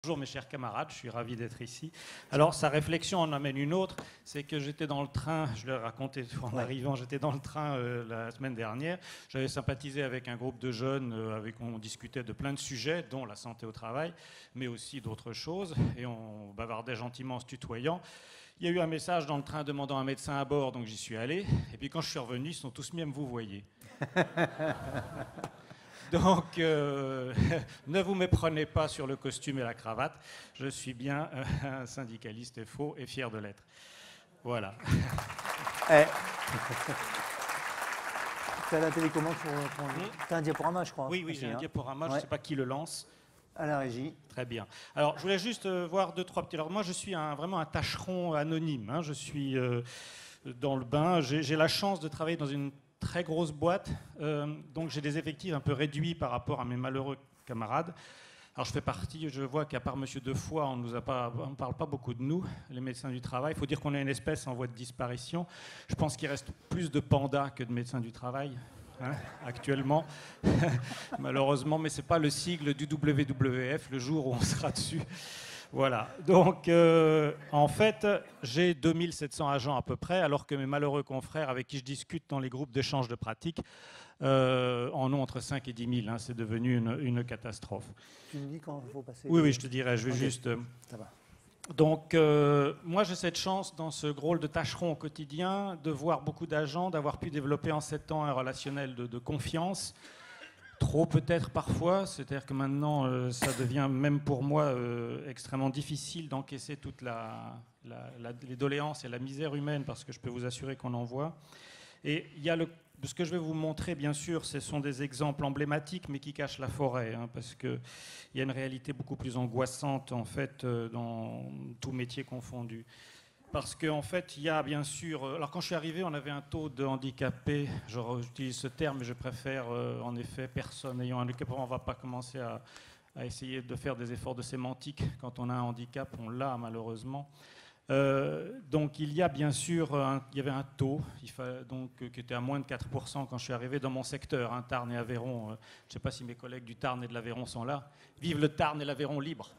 Bonjour mes chers camarades, je suis ravi d'être ici. Alors sa réflexion en amène une autre, c'est que j'étais dans le train, je l'ai raconté en arrivant, j'étais dans le train la semaine dernière, j'avais sympathisé avec un groupe de jeunes avec qui on discutait de plein de sujets, dont la santé au travail, mais aussi d'autres choses, et on bavardait gentiment en se tutoyant. Il y a eu un message dans le train demandant un médecin à bord, donc j'y suis allé, et puis quand je suis revenu, ils sont tous mis à me vous voyez. Donc, ne vous méprenez pas sur le costume et la cravate. Je suis bien un syndicaliste faux et fier de l'être. Voilà. Tu as la télécommande pour tu as un diaporama, je crois. Oui, j'ai un diaporama. Je ne sais pas qui le lance. À la régie. Très bien. Alors, je voulais juste voir deux, trois petits... Alors, moi, je suis vraiment un tâcheron anonyme. Hein. Je suis dans le bain. J'ai la chance de travailler dans une très grosse boîte, donc j'ai des effectifs un peu réduits par rapport à mes malheureux camarades. Alors je fais partie, je vois qu'à part M. Defoy, on ne parle pas beaucoup de nous, les médecins du travail. Il faut dire qu'on est une espèce en voie de disparition. Je pense qu'il reste plus de pandas que de médecins du travail, hein, actuellement, malheureusement, mais ce n'est pas le sigle du WWF, le jour où on sera dessus. Voilà, donc en fait, j'ai 2700 agents à peu près, alors que mes malheureux confrères avec qui je discute dans les groupes d'échange de pratiques en ont entre 5 et 10 000. Hein, c'est devenu une catastrophe. Tu me dis quand il faut passer? Oui, je te dirai, je vais juste... Ça va. Donc, moi, j'ai cette chance, dans ce rôle de tâcheron au quotidien, de voir beaucoup d'agents, d'avoir pu développer en 7 ans un relationnel de confiance. Trop peut-être parfois, c'est-à-dire que maintenant ça devient même pour moi extrêmement difficile d'encaisser toute les doléances et la misère humaine, parce que je peux vous assurer qu'on en voit. Et il y a ce que je vais vous montrer, bien sûr, ce sont des exemples emblématiques, mais qui cachent la forêt, hein, parce qu'il y a une réalité beaucoup plus angoissante, en fait, dans tout métier confondu. Parce qu'en fait, il y a bien sûr... Alors quand je suis arrivé, on avait un taux de handicapés, j'utilise ce terme, mais je préfère en effet personne ayant un handicap. On ne va pas commencer à essayer de faire des efforts de sémantique. Quand on a un handicap, on l'a malheureusement. Donc il y a bien sûr, il y avait un taux qui était à moins de 4% quand je suis arrivé dans mon secteur, hein, Tarn et Aveyron. Je ne sais pas si mes collègues du Tarn et de l'Aveyron sont là. Vive le Tarn et l'Aveyron libre.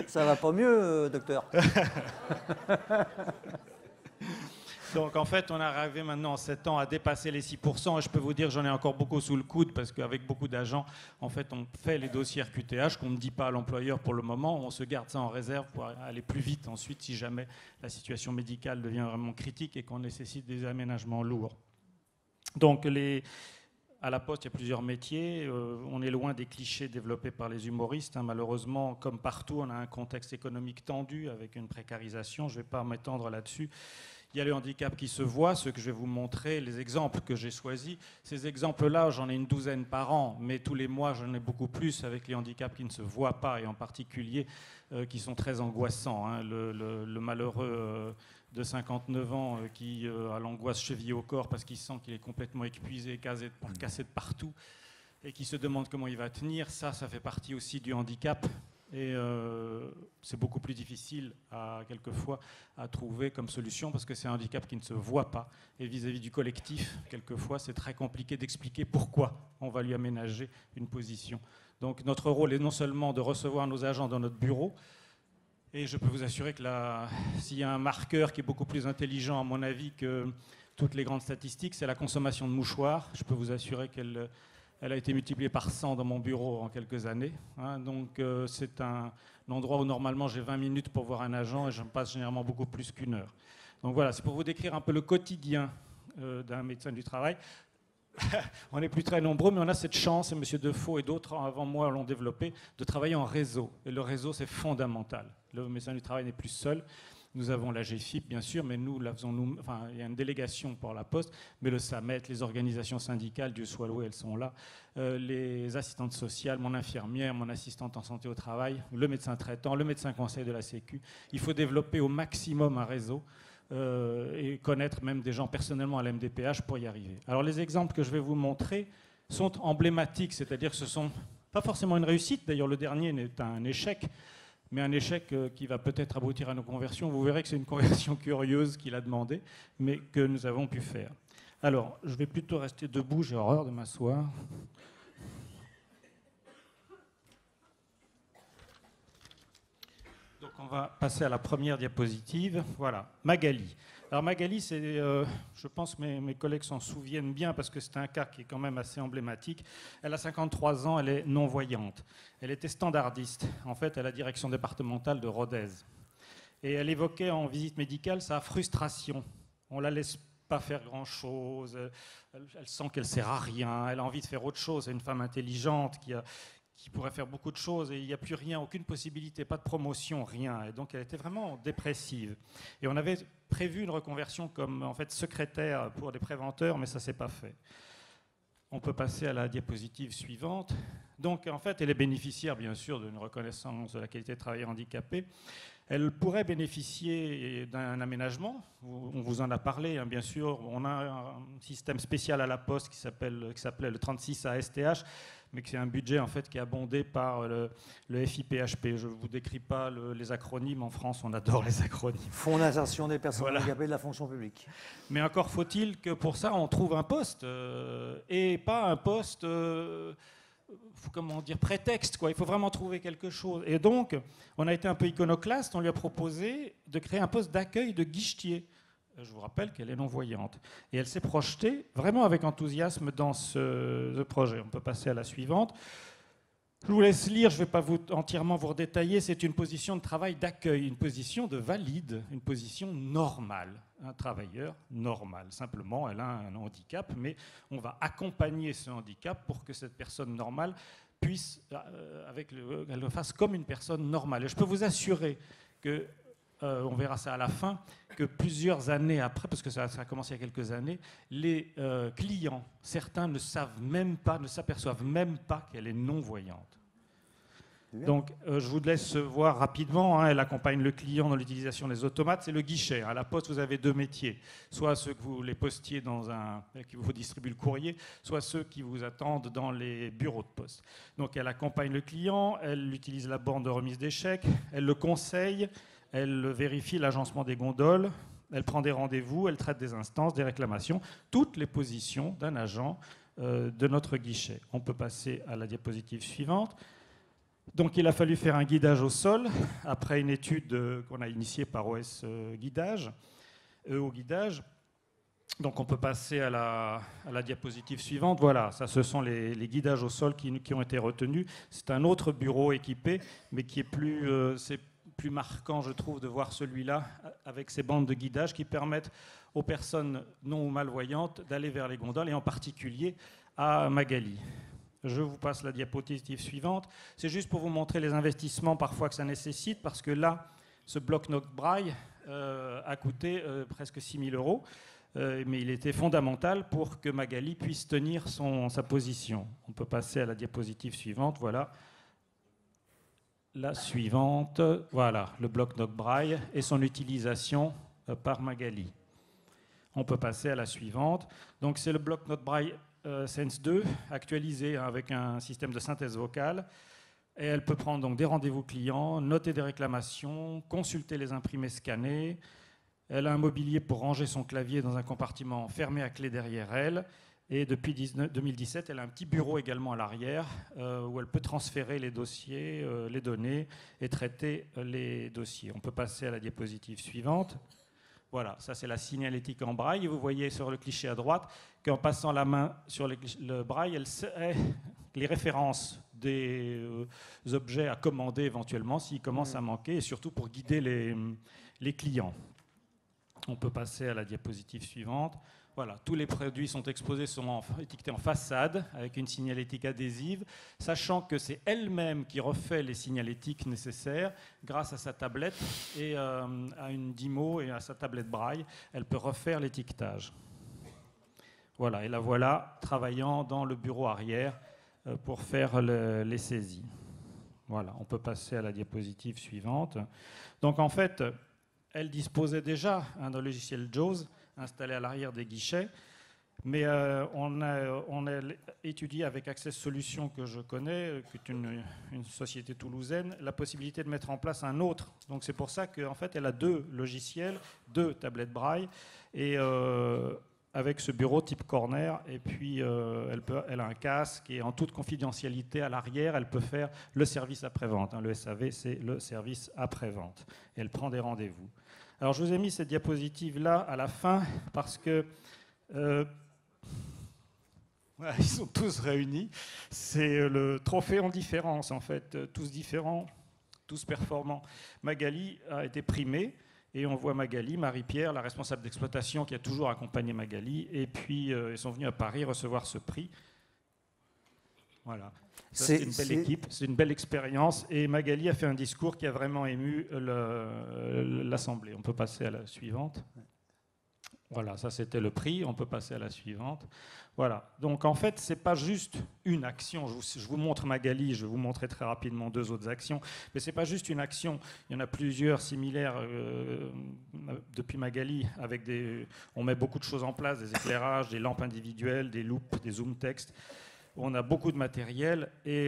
Ça va pas mieux, docteur. Donc en fait, on est arrivé maintenant en 7 ans à dépasser les 6%, et je peux vous dire, j'en ai encore beaucoup sous le coude, parce qu'avec beaucoup d'agents, en fait, on fait les dossiers RQTH qu'on ne dit pas à l'employeur pour le moment, on se garde ça en réserve pour aller plus vite ensuite si jamais la situation médicale devient vraiment critique et qu'on nécessite des aménagements lourds. Donc à la Poste, il y a plusieurs métiers. On est loin des clichés développés par les humoristes. Hein. Malheureusement, comme partout, on a un contexte économique tendu avec une précarisation. Je ne vais pas m'étendre là-dessus. Il y a le handicap qui se voit, ce que je vais vous montrer, les exemples que j'ai choisis. Ces exemples-là, j'en ai une douzaine par an, mais tous les mois, j'en ai beaucoup plus avec les handicaps qui ne se voient pas, et en particulier qui sont très angoissants. Hein. Le malheureux de 59 ans qui a l'angoisse chevillée au corps parce qu'il sent qu'il est complètement épuisé, cassé de partout, et qui se demande comment il va tenir, ça fait partie aussi du handicap. Et c'est beaucoup plus difficile quelquefois à trouver comme solution parce que c'est un handicap qui ne se voit pas. Et vis-à-vis du collectif, quelquefois, c'est très compliqué d'expliquer pourquoi on va lui aménager une position. Donc notre rôle est non seulement de recevoir nos agents dans notre bureau, et je peux vous assurer que s'il y a un marqueur qui est beaucoup plus intelligent, à mon avis, que toutes les grandes statistiques, c'est la consommation de mouchoirs. Je peux vous assurer qu'elle a été multipliée par 100 dans mon bureau en quelques années. Hein. Donc c'est un endroit où normalement j'ai 20 minutes pour voir un agent et j'en passe généralement beaucoup plus qu'une heure. Donc voilà, c'est pour vous décrire un peu le quotidien d'un médecin du travail. On n'est plus très nombreux, mais on a cette chance, et M. Defoe et d'autres avant moi l'ont développé, de travailler en réseau. Et le réseau, c'est fondamental. Le médecin du travail n'est plus seul. Nous avons la GFIP, bien sûr, mais nous la faisons nous. Enfin, il y a une délégation pour la Poste, mais le SAMET, les organisations syndicales, Dieu soit loué, elles sont là. Les assistantes sociales, mon infirmière, mon assistante en santé au travail, le médecin traitant, le médecin conseil de la Sécu. Il faut développer au maximum un réseau. Et connaître même des gens personnellement à l'MDPH pour y arriver. Alors les exemples que je vais vous montrer sont emblématiques, c'est-à-dire que ce ne sont pas forcément une réussite, d'ailleurs le dernier n'est un échec, mais un échec qui va peut-être aboutir à nos conversions. Vous verrez que c'est une conversion curieuse qu'il a demandé, mais que nous avons pu faire. Alors, je vais plutôt rester debout, j'ai horreur de m'asseoir. va passer à la première diapositive. Voilà, Magali. Alors Magali, je pense que mes collègues s'en souviennent bien parce que c'est un cas qui est quand même assez emblématique. Elle a 53 ans, elle est non-voyante. Elle était standardiste, en fait, à la direction départementale de Rodez. Et elle évoquait en visite médicale sa frustration. On la laisse pas faire grand-chose, elle sent qu'elle sert à rien, elle a envie de faire autre chose. C'est une femme intelligente qui pourrait faire beaucoup de choses et il n'y a plus rien, aucune possibilité, pas de promotion, rien. Et donc elle était vraiment dépressive. Et on avait prévu une reconversion comme en fait secrétaire pour des préventeurs, mais ça ne s'est pas fait. On peut passer à la diapositive suivante. Donc en fait, elle est bénéficiaire bien sûr d'une reconnaissance de la qualité de travailleur handicapé. Elle pourrait bénéficier d'un aménagement. On vous en a parlé, hein, bien sûr. On a un système spécial à la Poste qui s'appelait le 36 ASTH, mais c'est un budget en fait qui est abondé par le FIPHP. Je ne vous décris pas les acronymes. En France, on adore les acronymes. Fonds d'insertion des personnes Voilà. handicapées de la fonction publique. Mais encore faut-il que pour ça, on trouve un poste, et pas un poste... comment dire, prétexte, quoi. Il faut vraiment trouver quelque chose. Et donc, on a été un peu iconoclaste, on lui a proposé de créer un poste d'accueil de guichetier. Je vous rappelle qu'elle est non-voyante. Et elle s'est projetée vraiment avec enthousiasme dans ce projet. On peut passer à la suivante. Je vous laisse lire, je ne vais pas entièrement vous redétailler. C'est une position de travail d'accueil, une position de valide, une position normale. Un travailleur normal. Simplement, elle a un handicap, mais on va accompagner ce handicap pour que cette personne normale puisse, elle le fasse comme une personne normale. Et je peux vous assurer que, on verra ça à la fin, que plusieurs années après, parce que ça a commencé il y a quelques années, les clients, certains ne s'aperçoivent même pas qu'elle est non-voyante. Donc, je vous laisse voir rapidement. Hein, elle accompagne le client dans l'utilisation des automates. C'est le guichet. À la Poste, vous avez deux métiers. Soit ceux que vous les postiez qui vous distribuent le courrier, soit ceux qui vous attendent dans les bureaux de poste. Donc, elle accompagne le client. Elle utilise la borne de remise des chèques. Elle le conseille. Elle vérifie l'agencement des gondoles. Elle prend des rendez-vous. Elle traite des instances, des réclamations. Toutes les positions d'un agent de notre guichet. On peut passer à la diapositive suivante. Donc il a fallu faire un guidage au sol, après une étude qu'on a initiée par OS Guidage, EO Guidage. Donc on peut passer à la diapositive suivante. Voilà, ça ce sont les guidages au sol qui ont été retenus. C'est un autre bureau équipé, mais qui est c'est plus marquant, je trouve, de voir celui-là avec ces bandes de guidage qui permettent aux personnes non ou malvoyantes d'aller vers les gondoles, et en particulier à Magali. Je vous passe la diapositive suivante. C'est juste pour vous montrer les investissements parfois que ça nécessite, parce que là, ce bloc-notes braille a coûté presque 6 000 €, mais il était fondamental pour que Magali puisse tenir sa position. On peut passer à la diapositive suivante. Voilà. La suivante. Voilà, le bloc-notes braille et son utilisation par Magali. On peut passer à la suivante. Donc c'est le bloc-notes braille Sense 2, actualisé avec un système de synthèse vocale. Et elle peut prendre donc des rendez-vous clients, noter des réclamations, consulter les imprimés scannés. Elle a un mobilier pour ranger son clavier dans un compartiment fermé à clé derrière elle. Et depuis 2017, elle a un petit bureau également à l'arrière où elle peut transférer les dossiers, les données et traiter les dossiers. On peut passer à la diapositive suivante. Voilà, ça c'est la signalétique en braille. Et vous voyez sur le cliché à droite qu'en passant la main sur le braille, elle sait les références des objets à commander éventuellement s'ils commencent à manquer, et surtout pour guider les clients. On peut passer à la diapositive suivante. Voilà, tous les produits sont exposés, sont étiquetés en façade avec une signalétique adhésive, sachant que c'est elle-même qui refait les signalétiques nécessaires grâce à sa tablette et à une Dymo et à sa tablette braille. Elle peut refaire l'étiquetage. Voilà, et la voilà travaillant dans le bureau arrière pour faire les saisies. Voilà, on peut passer à la diapositive suivante. Donc en fait, elle disposait déjà d'un logiciel JAWS installé à l'arrière des guichets, mais on a étudié avec Access Solutions, que je connais, qui est une société toulousaine, la possibilité de mettre en place un autre. Donc c'est pour ça qu'en fait, elle a deux logiciels, deux tablettes braille, et avec ce bureau type corner, et puis elle a un casque, et en toute confidentialité à l'arrière, elle peut faire le service après-vente. Le SAV, c'est le service après-vente. Et elle prend des rendez-vous. Alors, je vous ai mis cette diapositive-là à la fin, parce que voilà, ils sont tous réunis. C'est le trophée en différence, en fait, tous différents, tous performants. Magali a été primée. Et on voit Magali, Marie-Pierre, la responsable d'exploitation qui a toujours accompagné Magali. Et puis, ils sont venus à Paris recevoir ce prix. Voilà. C'est une belle équipe, c'est une belle expérience. Et Magali a fait un discours qui a vraiment ému l'Assemblée. On peut passer à la suivante. Voilà, ça c'était le prix. On peut passer à la suivante. Voilà. Donc en fait, c'est pas juste une action. Je vous montre Magali, je vais vous montrer très rapidement 2 autres actions. Mais c'est pas juste une action. Il y en a plusieurs similaires depuis Magali. On met beaucoup de choses en place, des éclairages, des lampes individuelles, des loupes, des zoom text. On a beaucoup de matériel. Et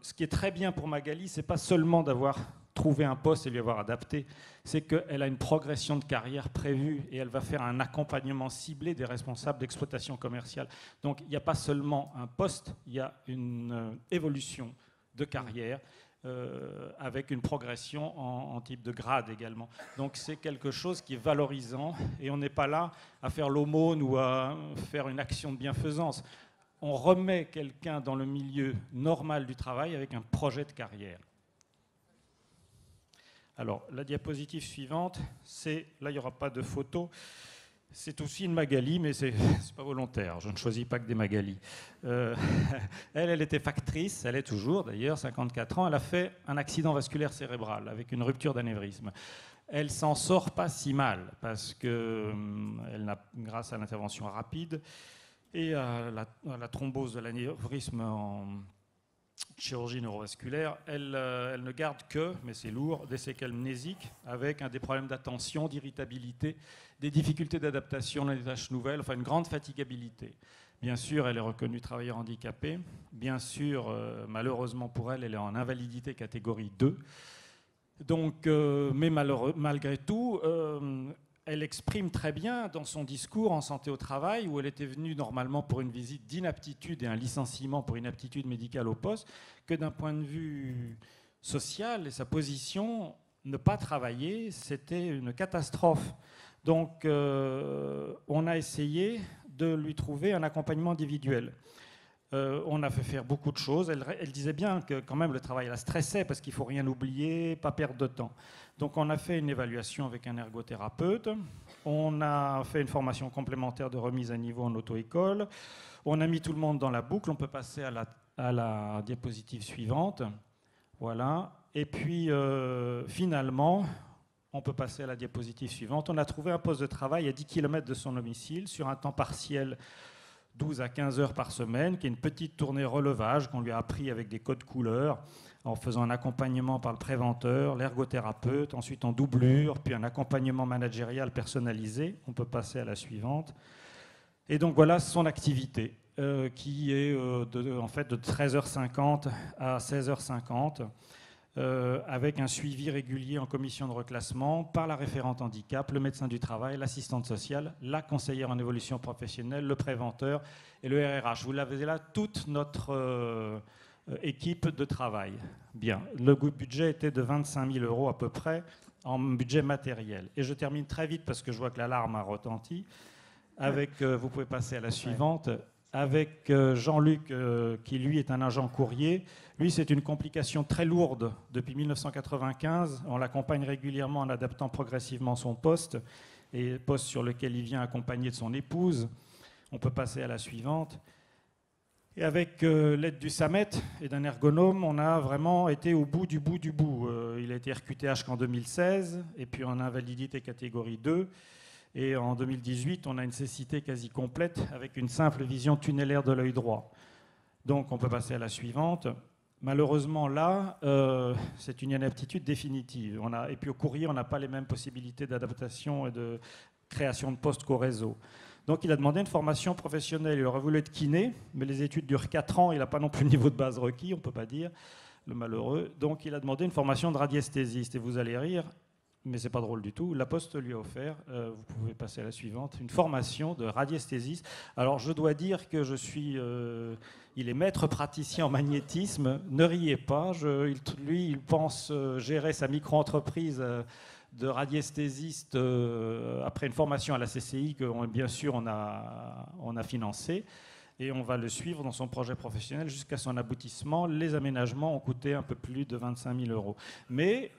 ce qui est très bien pour Magali, c'est pas seulement d'avoir trouvé un poste et lui avoir adapté, c'est qu'elle a une progression de carrière prévue et elle va faire un accompagnement ciblé des responsables d'exploitation commerciale. Donc il n'y a pas seulement un poste, il y a une évolution de carrière avec une progression en type de grade également. Donc c'est quelque chose qui est valorisant et on n'est pas là à faire l'aumône ou à faire une action de bienfaisance. On remet quelqu'un dans le milieu normal du travail avec un projet de carrière. Alors, la diapositive suivante, là, il n'y aura pas de photo. C'est aussi une Magali, mais ce n'est pas volontaire. Je ne choisis pas que des Magali. Elle était factrice, elle est toujours d'ailleurs, 54 ans. Elle a fait un accident vasculaire cérébral avec une rupture d'anévrisme. Elle s'en sort pas si mal, parce que grâce à l'intervention rapide et à la thrombose de l'anévrisme en chirurgie neurovasculaire, elle ne garde que, mais c'est lourd, des séquelles mnésiques avec des problèmes d'attention, d'irritabilité, des difficultés d'adaptation dans des tâches nouvelles, enfin une grande fatigabilité. Bien sûr, elle est reconnue travailleur handicapé. Bien sûr, malheureusement pour elle, elle est en invalidité catégorie 2. Donc, mais malgré tout, elle exprime très bien dans son discours en santé au travail, où elle était venue normalement pour une visite d'inaptitude et un licenciement pour inaptitude médicale au poste, que d'un point de vue social et sa position, ne pas travailler, c'était une catastrophe. Donc on a essayé de lui trouver un accompagnement individuel. On a fait faire beaucoup de choses. Elle disait bien que quand même le travail la stressait parce qu'il ne faut rien oublier, pas perdre de temps. Donc on a fait une évaluation avec un ergothérapeute. On a fait une formation complémentaire de remise à niveau en auto-école. On a mis tout le monde dans la boucle. On peut passer à la diapositive suivante. Voilà. Et puis finalement, on peut passer à la diapositive suivante. On a trouvé un poste de travail à 10 km de son domicile sur un temps partiel 12 à 15 heures par semaine, qui est une petite tournée relevage qu'on lui a appris avec des codes couleurs, en faisant un accompagnement par le préventeur, l'ergothérapeute, ensuite en doublure, puis un accompagnement managérial personnalisé. On peut passer à la suivante. Et donc voilà son activité, qui est en fait de 13h50 à 16h50, avec un suivi régulier en commission de reclassement par la référente handicap, le médecin du travail, l'assistante sociale, la conseillère en évolution professionnelle, le préventeur et le RRH. Vous l'avez là, toute notre équipe de travail. Bien, le budget était de 25 000 € à peu près en budget matériel. Et je termine très vite parce que je vois que l'alarme a retenti. Vous pouvez passer à la suivante. Avec Jean-Luc, qui lui est un agent courrier. Lui, c'est une complication très lourde depuis 1995. On l'accompagne régulièrement en adaptant progressivement son poste, et poste sur lequel il vient accompagné de son épouse. On peut passer à la suivante. Et avec l'aide du SAMET et d'un ergonome, on a vraiment été au bout du bout du bout. Il a été RQTH qu'en 2016, et puis en invalidité catégorie 2. Et en 2018, on a une cécité quasi complète avec une simple vision tunnellaire de l'œil droit. Donc on peut passer à la suivante. Malheureusement, là, c'est une inaptitude définitive. Et puis au courrier, on n'a pas les mêmes possibilités d'adaptation et de création de postes qu'au réseau. Donc il a demandé une formation professionnelle. Il aurait voulu être kiné, mais les études durent 4 ans. Il n'a pas non plus le niveau de base requis, on ne peut pas dire, le malheureux. Donc il a demandé une formation de radiesthésiste. Et vous allez rire, mais c'est pas drôle du tout. La Poste lui a offert, vous pouvez passer à la suivante, une formation de radiesthésiste. Alors je dois dire que il est maître praticien en magnétisme. Ne riez pas, lui il pense gérer sa micro-entreprise de radiesthésiste après une formation à la CCI que bien sûr on a financée. Et on va le suivre dans son projet professionnel jusqu'à son aboutissement. Les aménagements ont coûté un peu plus de 25 000 €. Mais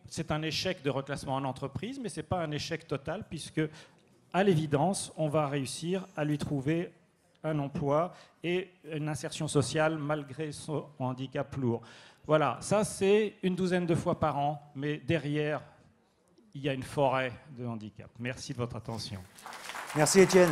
c'est un échec de reclassement en entreprise, mais ce n'est pas un échec total, puisque, à l'évidence, on va réussir à lui trouver un emploi et une insertion sociale malgré son handicap lourd. Voilà, ça c'est une douzaine de fois par an, mais derrière, il y a une forêt de handicap. Merci de votre attention. Merci Étienne.